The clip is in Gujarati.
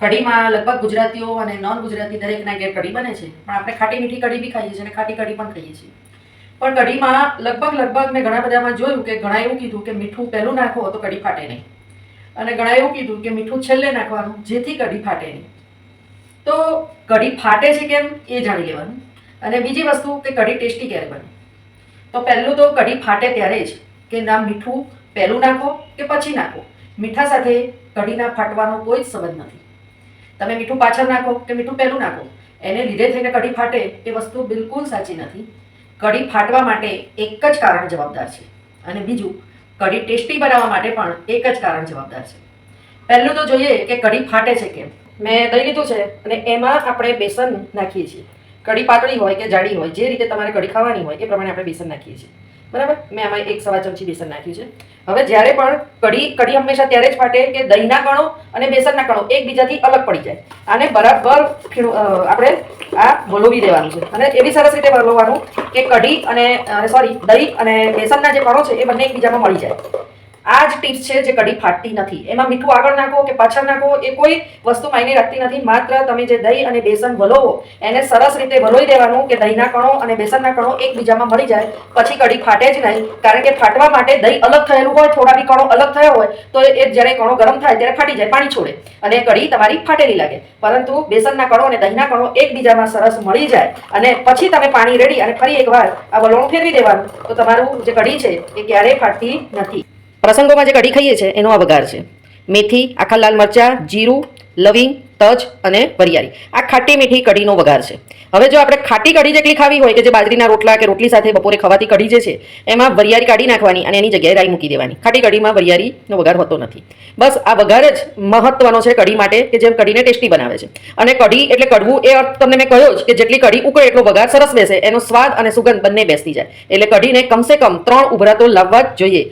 કઢીમાં લગભગ ગુજરાતીઓ અને નોન ગુજરાતી દરેકના ઘેર કઢી બને છે, પણ આપણે ખાટી મીઠી કઢી બી ખાઈએ છીએ અને ખાટી કઢી પણ ખાઈએ છીએ. પણ કઢીમાં લગભગ મેં ઘણા બધામાં જોયું કે ઘણા એવું કીધું કે મીઠું પહેલું નાખો તો કઢી ફાટે નહીં, અને ઘણા એવું કીધું કે મીઠું છેલ્લે નાખવાનું જેથી કઢી ફાટે નહીં. તો કઢી ફાટે છે કેમ એ જાણી લેવાનું. અને બીજી વસ્તુ કે કઢી ટેસ્ટી ક્યારે બને. તો પહેલું તો કઢી ફાટે ત્યારે જ કે ના મીઠું પહેલું નાખો કે પછી નાખો. મીઠા સાથે કઢીના ફાટવાનો કોઈ જ સંબંધ નથી. તમે મીઠું પાછળ નાખો કે મીઠું પહેલું નાખો એને લીધે થઈને કઢી ફાટે એ વસ્તુ બિલકુલ સાચી નથી. કઢી ફાટવા માટે એક જ કારણ જવાબદાર છે, અને બીજું કઢી ટેસ્ટી બનાવવા માટે પણ એક જ કારણ જવાબદાર છે. પહેલું તો જોઈએ કે કઢી ફાટે છે કેમ. મેં દહીં લીધું છે અને એમાં આપણે બેસન નાખીએ છીએ. કઢી પાતળી હોય કે જાડી હોય, જે રીતે તમારે કઢી ખાવાની હોય એ પ્રમાણે આપણે બેસન નાખીએ છીએ. બરાબર, મેં આમાં 1 ચમચી બેસન નાખ્યું છે. હવે જ્યારે પણ કઢી હંમેશા ત્યારે જ ફાટે કે દહીંના કણો અને બેસનના કણો એકબીજાથી અલગ પડી જાય. આને બરાબર આપણે આ વલોવી દેવાનું છે, અને એવી સરસ રીતે વલોવાનું કે કઢી અને દહીં અને બેસનના જે કણો છે એ બંને એકબીજામાં મળી જાય. આ જ ટીપ્સ છે જે કઢી ફાટતી નથી. એમાં મીઠું આગળ નાખો કે પાછળ નાખો એ કોઈ વસ્તુ માયને રાખતી નથી. માત્ર તમે જે દહીં અને બેસન વલોવો એને સરસ રીતે વલોવી દેવાનું કે દહીંના કણો અને બેસનના કણો એકબીજામાં મળી જાય, પછી કઢી ફાટે જ નહીં. કારણ કે ફાટવા માટે દહીં અલગ થયેલું હોય, થોડા બી કણો અલગ થયા હોય તો એ જ્યારે કણો ગરમ થાય ત્યારે ફાટી જાય, પાણી છોડે અને કઢી તમારી ફાટેલી લાગે. પરંતુ બેસનના કણો અને દહીંના કણો એકબીજામાં સરસ મળી જાય અને પછી તમે પાણી રેડી અને ફરી એકવાર આ વલોણું ફેરવી દેવાનું, તો તમારું જે કઢી છે એ ક્યારેય ફાટતી નથી. પ્રસંગોમાં જે કઢી ખાઈએ છીએ એનો આ વઘાર છે. મેથી, આખા લાલ મરચાં, જીરું, લવિંગ, તજ અને વરિયાળી. આ ખાટી મીઠી કઢીનો વઘાર છે. હવે જો આપણે ખાટી કઢી જેટલી ખાવી હોય કે જે બાજરીના રોટલા કે રોટલી સાથે બપોરે ખવાતી કઢી જે છે એમાં વરિયાળી કાઢી નાખવાની અને એની જગ્યાએ રાઈ મૂકી દેવાની. ખાટી કઢીમાં વરિયાળીનો વઘાર હોતો નથી. બસ આ વઘાર જ મહત્વનો છે કઢી માટે, કે જેમ કઢીને ટેસ્ટી બનાવે છે. અને કઢી એટલે કડવું એ અર્થ તમને મેં કહ્યો જ કે જેટલી કઢી ઉકળે એટલો વઘાર સરસ બેસે, એનો સ્વાદ અને સુગંધ બંને બેસતી જાય. એટલે કઢીને કમસે કમ 3 ઉભરા તો લાવવા જ જોઈએ.